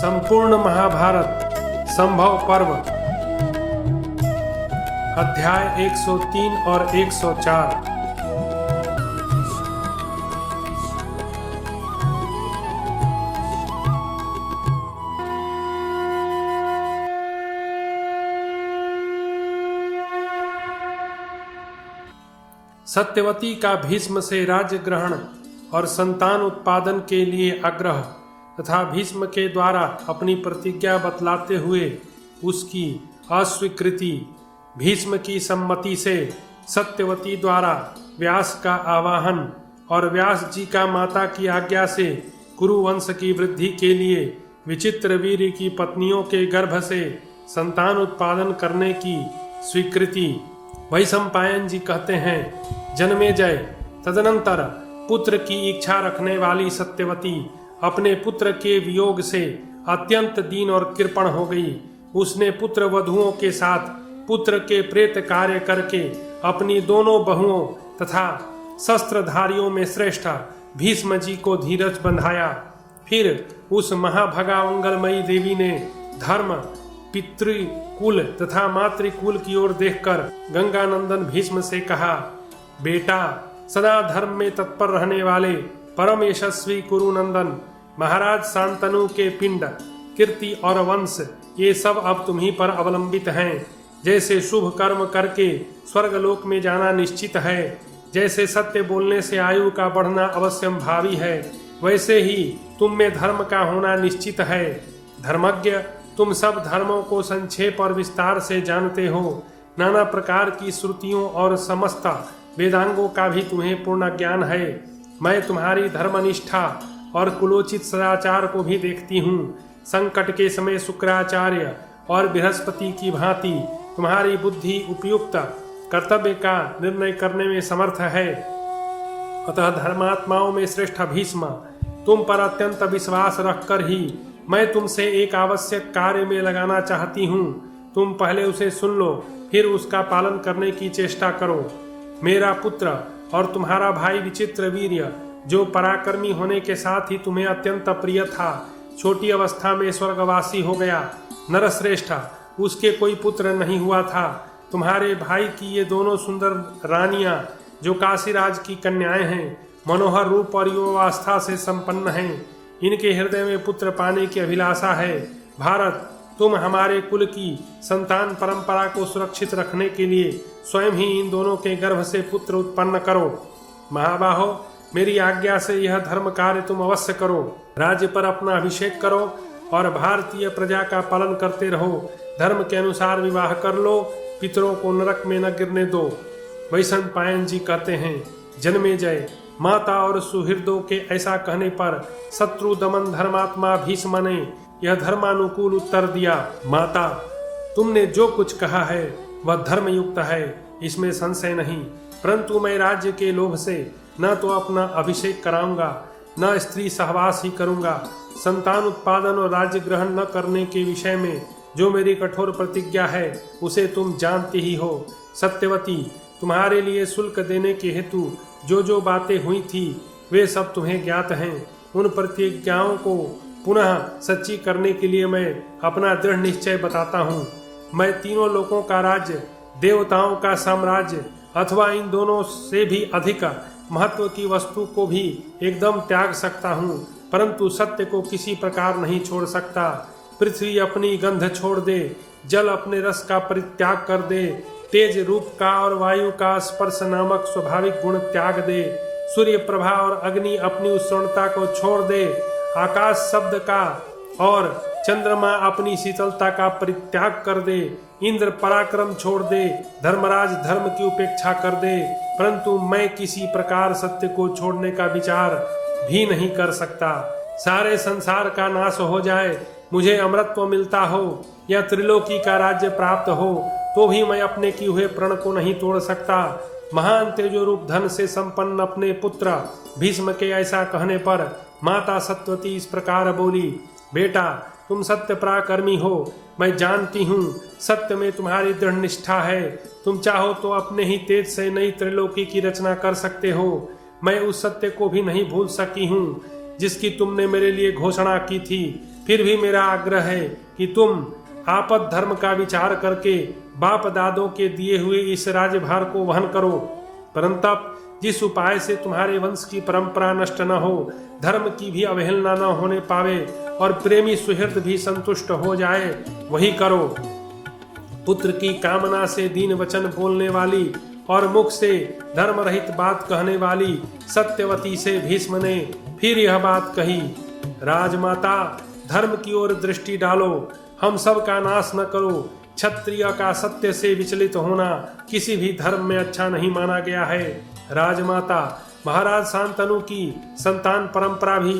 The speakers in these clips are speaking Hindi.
संपूर्ण महाभारत संभव पर्व अध्याय 103 और 104। सत्यवती का भीष्म से राज्य ग्रहण और संतान उत्पादन के लिए आग्रह तथा भीष्म के द्वारा अपनी प्रतिज्ञा बतलाते हुए उसकी अस्वीकृति, भीष्म की सम्मति से सत्यवती द्वारा व्यास का आवाहन और व्यास जी का माता की आज्ञा से कुरुवंश की वृद्धि के लिए विचित्रवीर्य की पत्नियों के गर्भ से संतान उत्पादन करने की स्वीकृति। वैशंपायन जी कहते हैं, जन्मेजय तदनंतर पुत्र की इच्छा रखने वाली सत्यवती अपने पुत्र के वियोग से अत्यंत दीन और कृपण हो गई। उसने पुत्र वधुओं के साथ पुत्र के प्रेत कार्य करके अपनी दोनों बहुओं तथा शस्त्रधारियों में श्रेष्ठ भीष्म जी को धीरज बंधाया। फिर उस महाभगा मंगलमयी देवी ने धर्म, पितृकुल तथा मातृकुल की ओर देखकर गंगानंदन भीष्म से कहा, बेटा, सदा धर्म में तत्पर रहने वाले परम यशस्वी कुरुनंदन महाराज शांतनु के पिंड, कीर्ति और वंश ये सब अब तुम्ही पर अवलंबित हैं। जैसे शुभ कर्म करके स्वर्गलोक में जाना निश्चित है, जैसे सत्य बोलने से आयु का बढ़ना अवश्यम भावी है, वैसे ही तुम में धर्म का होना निश्चित है। धर्मज्ञ, तुम सब धर्मों को संक्षेप और विस्तार से जानते हो। नाना प्रकार की श्रुतियों और समस्त वेदांगों का भी तुम्हें पूर्ण ज्ञान है। मैं तुम्हारी धर्मनिष्ठा और कुलोचित सदाचार को भी देखती हूँ। संकट के समय शुक्राचार्य और बृहस्पति की भांति तुम्हारी बुद्धि उपयुक्त कर्तव्य का निर्णय करने में समर्थ है। अतः धर्मात्माओं में श्रेष्ठ भीष्म, तुम पर अत्यंत विश्वास रखकर ही मैं तुमसे एक आवश्यक कार्य में लगाना चाहती हूँ। तुम पहले उसे सुन लो, फिर उसका पालन करने की चेष्टा करो। मेरा पुत्र और तुम्हारा भाई विचित्रवीर्य, जो पराक्रमी होने के साथ ही तुम्हें अत्यंत प्रिय था, छोटी अवस्था में स्वर्गवासी हो गया। नरश्रेष्ठ, उसके कोई पुत्र नहीं हुआ था। तुम्हारे भाई की ये दोनों सुंदर रानियां, जो काशीराज की कन्याएं हैं, मनोहर रूप और युवावस्था से संपन्न हैं। इनके हृदय में पुत्र पाने की अभिलाषा है। भारत, तुम हमारे कुल की संतान परंपरा को सुरक्षित रखने के लिए स्वयं ही इन दोनों के गर्भ से पुत्र उत्पन्न करो। महाबाहो, मेरी आज्ञा से यह धर्म कार्य तुम अवश्य करो। राज्य पर अपना अभिषेक करो और भारतीय प्रजा का पालन करते रहो। धर्म के अनुसार विवाह कर लो, पितरों को नरक में न गिरने दो। वैशंपायन जी कहते हैं, जन्मेजय, माता और सुहृदों के ऐसा कहने पर शत्रु दमन धर्मात्मा भीष्म ने यह धर्मानुकूल उत्तर दिया। माता, तुमने जो कुछ कहा है वह धर्मयुक्त है, इसमें संशय नहीं। परंतु मैं राज्य के लोभ से न तो अपना अभिषेक कराऊंगा, न स्त्री सहवास ही करूंगा। संतान उत्पादन और राज्य ग्रहण न करने के विषय में जो मेरी कठोर प्रतिज्ञा है, उसे तुम जानती ही हो। सत्यवती, तुम्हारे लिए शुल्क देने के हेतु जो जो बातें हुई थी, वे सब तुम्हें ज्ञात हैं। उन प्रतिज्ञाओं को पुनः सच्ची करने के लिए मैं अपना दृढ़ निश्चय बताता हूँ। मैं तीनों लोकों का राज्य, देवताओं का साम्राज्य अथवा इन दोनों से भी अधिक महत्व की वस्तु को भी एकदम त्याग सकता हूँ, परंतु सत्य को किसी प्रकार नहीं छोड़ सकता। पृथ्वी अपनी गंध छोड़ दे, जल अपने रस का परित्याग कर दे, तेज रूप का और वायु का स्पर्श नामक स्वाभाविक गुण त्याग दे, सूर्य प्रभा और अग्नि अपनी उष्णता को छोड़ दे, आकाश शब्द का और चंद्रमा अपनी शीतलता का परित्याग कर दे, इंद्र पराक्रम छोड़ दे, धर्मराज धर्म की उपेक्षा कर दे, परंतु मैं किसी प्रकार सत्य को छोड़ने का विचार भी नहीं कर सकता। सारे संसार का नाश हो जाए, मुझे अमरत्व मिलता हो या त्रिलोकी का राज्य प्राप्त हो, तो भी मैं अपने किए हुए प्रण को नहीं तोड़ सकता। महान तेजो रूप धन से संपन्न अपने पुत्र भीष्म के ऐसा कहने पर माता सत्यवती इस प्रकार बोली, बेटा, तुम सत्य पराक्रमी हो, मैं जानती हूँ। सत्य में तुम्हारी दृढ़ निष्ठा है। तुम चाहो तो अपने ही तेज से नई त्रिलोकी की रचना कर सकते हो। मैं उस सत्य को भी नहीं भूल सकी हूँ जिसकी तुमने मेरे लिए घोषणा की थी। फिर भी मेरा आग्रह है कि तुम आपद धर्म का विचार करके बाप दादों के दिए हुए इस राज्यभार को वहन करो। परंतप जिस उपाय से तुम्हारे वंश की परंपरा नष्ट न हो, धर्म की भी अवहेलना न होने पावे और प्रेमी सुहृद भी संतुष्ट हो जाए, वही करो। पुत्र की कामना से दीन वचन बोलने वाली और मुख से धर्म रहित बात कहने वाली सत्यवती से भीष्म ने फिर यह बात कही, राजमाता, धर्म की ओर दृष्टि डालो, हम सब का नाश न करो। क्षत्रिय का सत्य से विचलित होना किसी भी धर्म में अच्छा नहीं माना गया है। राजमाता, महाराज शांतनु की संतान परंपरा भी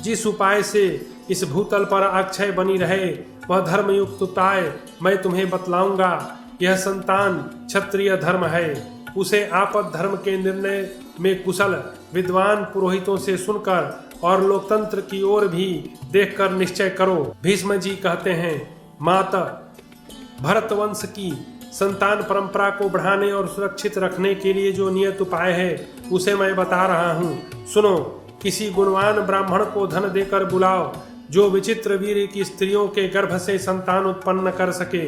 जिस उपाय से इस भूतल पर अक्षय बनी रहे, वह धर्मयुक्त उपाय मैं तुम्हें बतलाऊंगा। यह संतान क्षत्रिय धर्म है, उसे आपद धर्म के निर्णय में कुशल विद्वान पुरोहितों से सुनकर और लोकतंत्र की ओर भी देखकर निश्चय करो। भीष्म जी कहते हैं, माता, भरत वंश की संतान परंपरा को बढ़ाने और सुरक्षित रखने के लिए जो नियत उपाय है उसे मैं बता रहा हूँ। सुनो, किसी गुणवान ब्राह्मण को धन देकर बुलाओ जो विचित्र वीर की स्त्रियों के गर्भ से संतान उत्पन्न कर सके।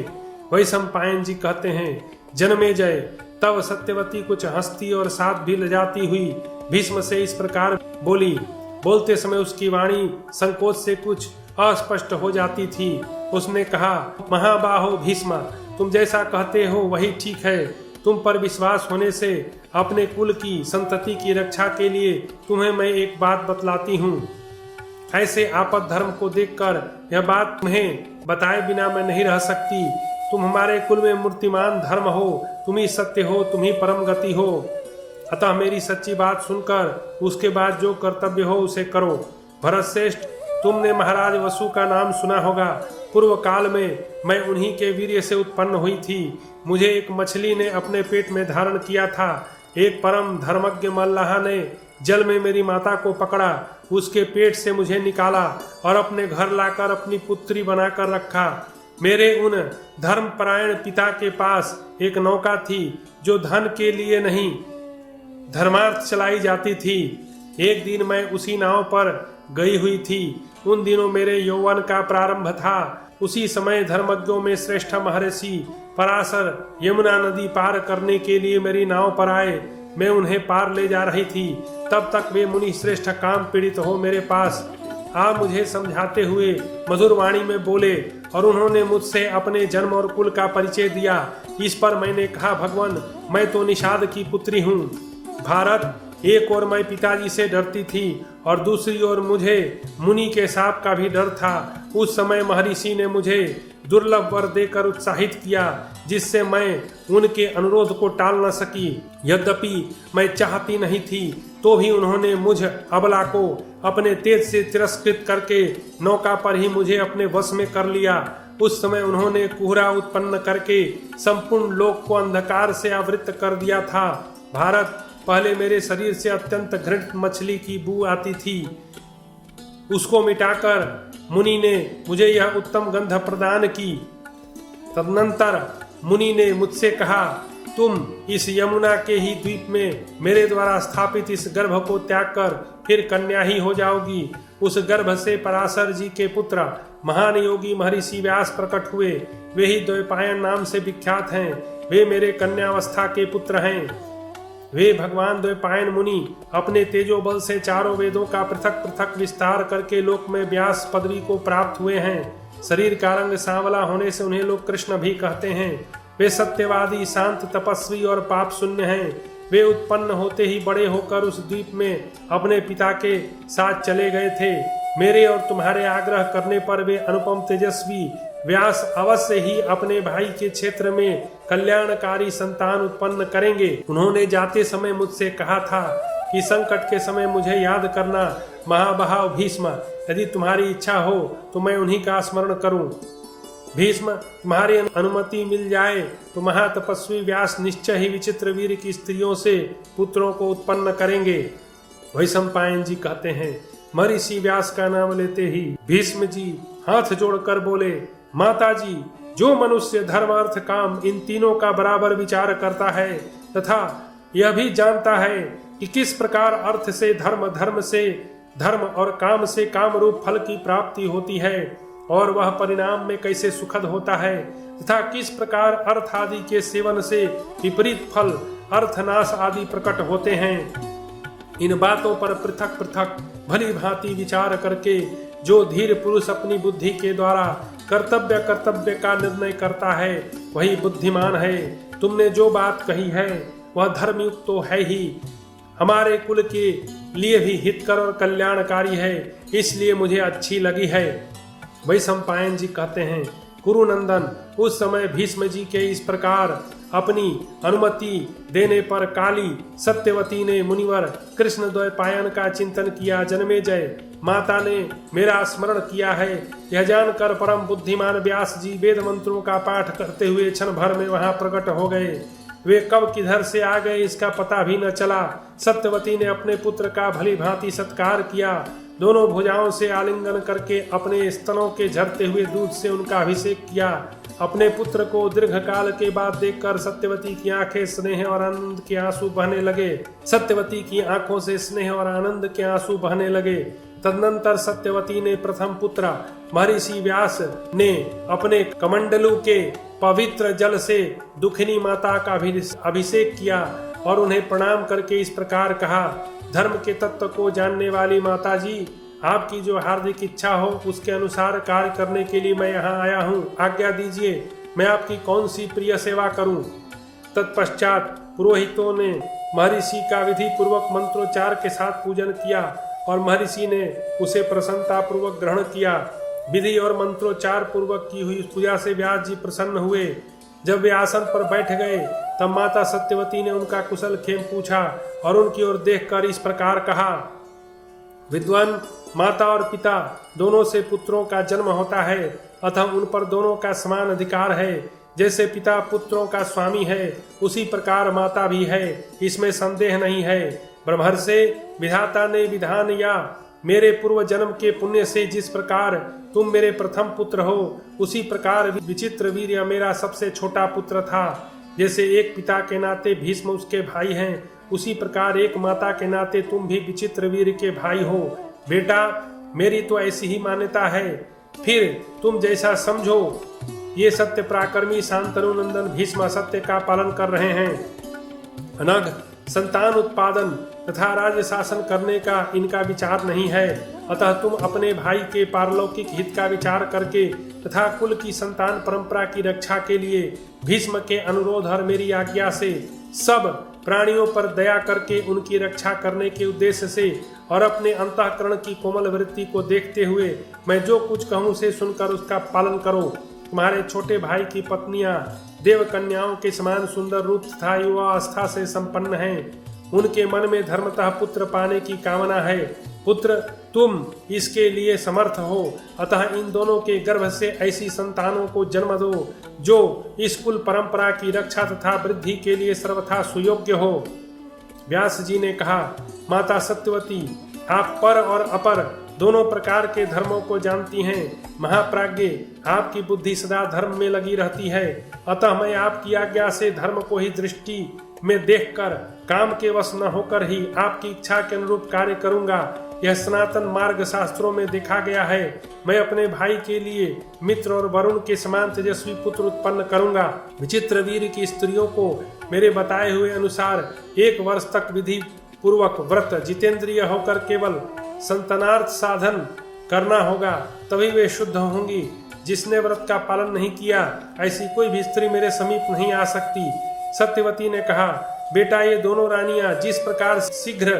वैशंपायन जी कहते हैं, जन्मेजय, तब सत्यवती कुछ हंसती और साथ भी लजाती हुई भीष्म से इस प्रकार बोली। बोलते समय उसकी वाणी संकोच से कुछ अस्पष्ट हो जाती थी। उसने कहा, महाबाहो भीष्म, तुम जैसा कहते हो वही ठीक है। तुम पर विश्वास होने से अपने कुल की संतति की रक्षा के लिए तुम्हें मैं एक बात बतलाती हूँ। ऐसे आपद धर्म को देखकर यह बात तुम्हें बताए बिना मैं नहीं रह सकती। तुम हमारे कुल में मूर्तिमान धर्म हो, तुम ही सत्य हो, तुम ही परम गति हो। अतः मेरी सच्ची बात सुनकर उसके बाद जो कर्तव्य हो उसे करो। भरत श्रेष्ठ, तुमने महाराज वसु का नाम सुना होगा। पूर्व काल में मैं उन्हीं के वीर्य से उत्पन्न हुई थी। मुझे एक मछली ने अपने पेट में धारण किया था। एक परम धर्मज्ञ मल्लाह ने जल में मेरी माता को पकड़ा, उसके पेट से मुझे निकाला और अपने घर लाकर अपनी पुत्री बनाकर रखा। मेरे उन धर्मपरायण पिता के पास एक नौका थी जो धन के लिए नहीं धर्मार्थ चलाई जाती थी। एक दिन मैं उसी नाव पर गई हुई थी। उन दिनों मेरे यौवन का प्रारंभ था। उसी समय धर्मज्ञों में श्रेष्ठ महर्षि पराशर यमुना नदी पार करने के लिए मेरी नाव पर आए। मैं उन्हें पार ले जा रही थी। तब तक वे मुनि श्रेष्ठ काम पीड़ित हो मेरे पास आ मुझे समझाते हुए मधुर वाणी में बोले और उन्होंने मुझसे अपने जन्म और कुल का परिचय दिया। इस पर मैंने कहा, भगवान, मैं तो निषाद की पुत्री हूँ। भारत, एक ओर मैं पिताजी से डरती थी और दूसरी ओर मुझे मुनि के शाप का भी डर था। उस समय महर्षि ने मुझे दुर्लभ वर देकर उत्साहित किया, जिससे मैं उनके अनुरोध को टाल न सकी। यद्यपि मैं चाहती नहीं थी तो भी उन्होंने मुझ अबला को अपने तेज से तिरस्कृत करके नौका पर ही मुझे अपने वश में कर लिया। उस समय उन्होंने कुहरा उत्पन्न करके संपूर्ण लोक को अंधकार से आवृत कर दिया था। भारत, पहले मेरे शरीर से अत्यंत घृणित मछली की बू आती थी। उसको मिटाकर मुनि ने मुझे यह उत्तम गंध प्रदान की। तदनंतर मुनि ने मुझसे कहा, तुम इस यमुना के ही द्वीप में मेरे द्वारा स्थापित इस गर्भ को त्याग कर फिर कन्या ही हो जाओगी। उस गर्भ से पराशर जी के पुत्र महान योगी महर्षि व्यास प्रकट हुए। वे ही द्वैपायन नाम से विख्यात हैं। वे मेरे कन्यावस्था के पुत्र हैं। वे भगवान द्वैपायन मुनि अपने तेजोबल से चारों वेदों का पृथक पृथक विस्तार करके लोक में व्यास पदवी को प्राप्त हुए हैं। शरीर का रंग सांवला होने से उन्हें लोग कृष्ण भी कहते हैं। वे सत्यवादी, शांत, तपस्वी और पाप शून्य हैं। वे उत्पन्न होते ही बड़े होकर उस द्वीप में अपने पिता के साथ चले गए थे। मेरे और तुम्हारे आग्रह करने पर वे अनुपम तेजस्वी व्यास अवश्य ही अपने भाई के क्षेत्र में कल्याणकारी संतान उत्पन्न करेंगे। उन्होंने जाते समय मुझसे कहा था कि संकट के समय मुझे याद करना महाबहाव भीष्म। यदि तुम्हारी इच्छा हो तो मैं उन्हीं का स्मरण करूं। भीष्म, तुम्हारी अनुमति मिल जाए तो महातपस्वी व्यास निश्चय ही विचित्र वीर की स्त्रियों से पुत्रों को उत्पन्न करेंगे। वैशंपायन जी कहते हैं, महर्षि व्यास का नाम लेते ही भीष्म जी हाथ जोड़कर बोले, माता जी, जो मनुष्य धर्म अर्थ काम इन तीनों का बराबर विचार करता है तथा यह भी जानता है कि किस प्रकार अर्थ से धर्म, धर्म से धर्म और काम से काम रूप फल की प्राप्ति होती है और वह परिणाम में कैसे सुखद होता है, तथा किस प्रकार अर्थ आदि के सेवन से विपरीत फल अर्थनाश आदि प्रकट होते हैं। इन बातों पर पृथक पृथक भली भांति विचार करके जो धीर पुरुष अपनी बुद्धि के द्वारा कर्तव्य का निर्णय करता है वही बुद्धिमान है। तुमने जो बात कही है वह धर्मयुक्त तो है ही, हमारे कुल के लिए भी हितकर और कल्याणकारी है, इसलिए मुझे अच्छी लगी है। वैशंपायन जी कहते हैं, कुरुनंदन, उस समय भीष्म जी के इस प्रकार अपनी अनुमति देने पर काली सत्यवती ने मुनिवर कृष्ण द्वैपायन का चिंतन किया। जन्मेजय, माता ने मेरा स्मरण किया है, यह जानकर परम बुद्धिमान व्यास जी वेद मंत्रों का पाठ करते हुए क्षण भर में वहां प्रकट हो गए। वे कब किधर से आ गए इसका पता भी न चला। सत्यवती ने अपने पुत्र का भली भांति सत्कार किया, दोनों भुजाओं से आलिंगन करके अपने स्तनों के झरते हुए दूध से उनका अभिषेक किया। अपने पुत्र को दीर्घ काल के बाद देखकर सत्यवती की आंखें स्नेह और आनंद के आंसू बहने लगे। सत्यवती की आंखों से स्नेह और आनंद के आंसू बहने लगे। तदनंतर सत्यवती ने प्रथम पुत्र महर्षि व्यास ने अपने कमंडलू के पवित्र जल से दुखिनी माता का अभिषेक किया और उन्हें प्रणाम करके इस प्रकार कहा, धर्म के तत्व को जानने वाली माता जी, आपकी जो हार्दिक इच्छा हो उसके अनुसार कार्य करने के लिए मैं यहाँ आया हूँ। आज्ञा दीजिए, मैं आपकी कौन सी प्रिय सेवा करूँ। तत्पश्चात पुरोहितों ने महर्षि का विधि पूर्वक मंत्रोच्चार के साथ पूजन किया और महर्षि ने उसे प्रसन्नता पूर्वक ग्रहण किया। विधि और मंत्रोच्चार पूर्वक की हुई पूजा से व्यास जी प्रसन्न हुए। जब वे आसन पर बैठ गए तब माता सत्यवती ने उनका कुशल क्षेम पूछा और उनकी ओर देखकर इस प्रकार कहा, विद्वान, माता और पिता दोनों से पुत्रों का जन्म होता है, अतः उन पर दोनों का समान अधिकार है। जैसे पिता पुत्रों का स्वामी है उसी प्रकार माता भी है, इसमें संदेह नहीं है। ब्रह्मर्षि विधाता ने विधान या मेरे पूर्व जन्म के पुण्य से जिस प्रकार तुम मेरे प्रथम पुत्र हो, उसी प्रकार विचित्र वीर्य मेरा सबसे छोटा पुत्र था। जैसे एक पिता के नाते भीष्म उसके भाई हैं, उसी प्रकार एक माता के नाते तुम भी विचित्र वीर के भाई हो। बेटा, मेरी तो ऐसी ही मान्यता है, फिर तुम जैसा समझो। ये सत्य पराक्रमी शांतनु नंदन भीष्म सत्य का पालन कर रहे हैं। अनग संतान उत्पादन तथा राज्य शासन करने का इनका विचार नहीं है, अतः तुम अपने भाई के पारलौकिक हित का विचार करके तथा कुल की संतान परंपरा की रक्षा के लिए भीष्म के अनुरोध और मेरी आज्ञा से सब प्राणियों पर दया करके उनकी रक्षा करने के उद्देश्य से और अपने अंतःकरण की कोमल वृत्ति को देखते हुए मैं जो कुछ कहूँ से सुनकर उसका पालन करो। तुम्हारे छोटे भाई की पत्नियां देव कन्याओं के समान सुंदर रूप तथा युवावस्था से संपन्न हैं। उनके मन में धर्मतः पुत्र पाने की कामना है। पुत्र, तुम इसके लिए समर्थ हो, अतः इन दोनों के गर्भ से ऐसी संतानों को जन्म दो जो इस कुल परंपरा की रक्षा तथा वृद्धि के लिए सर्वथा सुयोग्य हो। व्यास जी ने कहा, माता सत्यवती, आप पर और अपर दोनों प्रकार के धर्मों को जानती हैं। महाप्राज्ञ, आपकी बुद्धि सदा धर्म में लगी रहती है, अतः मैं आपकी आज्ञा से धर्म को ही दृष्टि में देखकर काम के वश न होकर ही आपकी इच्छा के अनुरूप कार्य करूंगा। यह सनातन मार्ग शास्त्रों में देखा गया है। मैं अपने भाई के लिए मित्र और वरुण के समान तेजस्वी पुत्र उत्पन्न करूंगा। विचित्र वीर की स्त्रियों को मेरे बताए हुए अनुसार 1 वर्ष तक विधि पूर्वक व्रत जितेंद्रिय होकर केवल संतानार्थ साधन करना होगा, तभी वे शुद्ध होंगी। जिसने व्रत का पालन नहीं किया ऐसी कोई भी स्त्री मेरे समीप नहीं आ सकती। सत्यवती ने कहा, बेटा, ये दोनों रानियां जिस प्रकार शीघ्र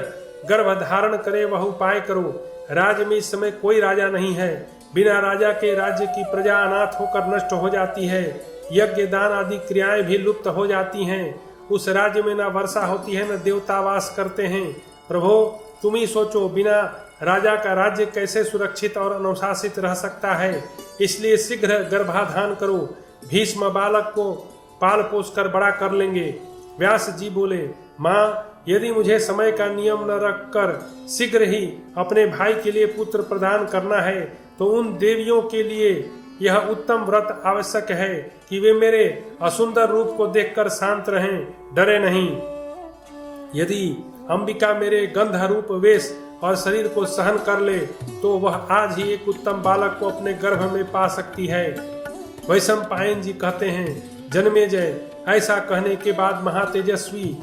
गर्भ धारण करे वह उपाय करो। राज्य में इस समय कोई राजा नहीं है। बिना राजा के राज्य की प्रजा अनाथ होकर नष्ट हो जाती है। यज्ञ दान आदि क्रियाएं भी लुप्त हो जाती हैं। उस राज्य में न वर्षा होती है न देवता वास करते हैं। प्रभो, तुम ही सोचो, बिना राजा का राज्य कैसे सुरक्षित और अनुशासित रह सकता है। इसलिए शीघ्र गर्भाधान करो। भीष्म बालक को पाल पोस कर बड़ा कर लेंगे। व्यास जी बोले, माँ, यदि मुझे समय का नियम न रखकर शीघ्र ही अपने भाई के लिए पुत्र प्रदान करना है तो उन देवियों के लिए यह उत्तम व्रत आवश्यक है कि वे मेरे असुंदर रूप को देखकर शांत रहें, डरे नहीं। यदि अंबिका मेरे गंध रूप वेश और शरीर को सहन कर ले तो वह आज ही एक उत्तम बालक को अपने गर्भ में पा सकती है। वैशंपायन जी कहते हैं, जन्मेजय, ऐसा कहने के बाद महातेजस्वी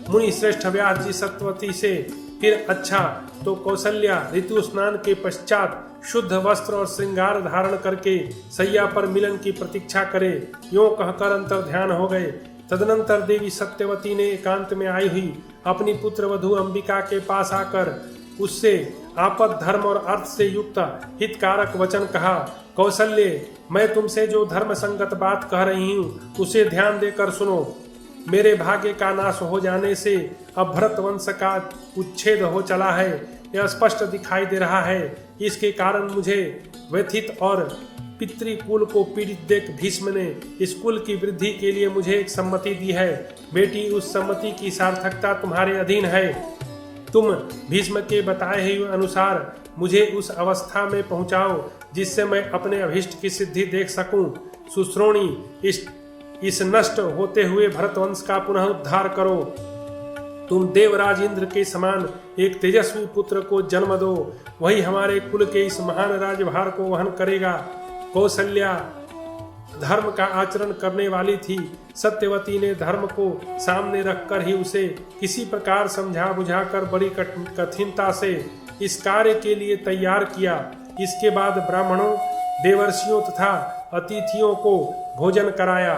मुनि श्रेष्ठ व्यास जी सत्यवती से, फिर अच्छा तो कौशल्या ऋतु स्नान के पश्चात शुद्ध वस्त्र और श्रृंगार धारण करके सैया पर मिलन की प्रतीक्षा करे। यों कहकर अंतर ध्यान हो गए। तदनंतर देवी सत्यवती ने एकांत में आई हुई अपनी पुत्र वधू अंबिका के पास आकर उससे आपद धर्म और अर्थ से युक्त हितकारक वचन कहा। कौशल्य, मैं तुमसे जो धर्म संगत बात कह रही हूँ उसे ध्यान देकर सुनो। मेरे भाग्य का नाश हो जाने से अब भरत वंश का उच्छेद हो चला है, यह स्पष्ट दिखाई दे रहा है। इसके कारण मुझे व्यथित और पितृकुल को पीड़ित देख भीष्म ने इस कुल की वृद्धि के लिए मुझे एक सम्मति दी है। बेटी, उस सम्मति की सार्थकता तुम्हारे अधीन है। तुम भीष्म के बताए हुए अनुसार मुझे उस अवस्था में पहुंचाओ जिससे मैं अपने अभीष्ट की सिद्धि देख सकूं। सुश्रोणी, इस नष्ट होते हुए भरतवंश का पुनः उद्धार करो। तुम देवराज इंद्र के समान एक तेजस्वी पुत्र को जन्म दो, वही हमारे कुल के इस महान राजभार को वहन करेगा। कौशल्या धर्म का आचरण करने वाली थी। सत्यवती ने धर्म को सामने रखकर ही उसे किसी प्रकार समझा बुझाकर बड़ी कठिनता से इस कार्य के लिए तैयार किया। इसके बाद ब्राह्मणों, देवर्षियों तथा अतिथियों को भोजन कराया।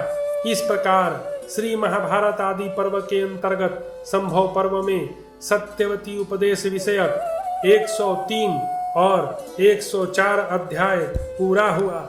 इस प्रकार श्री महाभारत आदि पर्व के अंतर्गत संभव पर्व में सत्यवती उपदेश विषयक 103 और 104 अध्याय पूरा हुआ।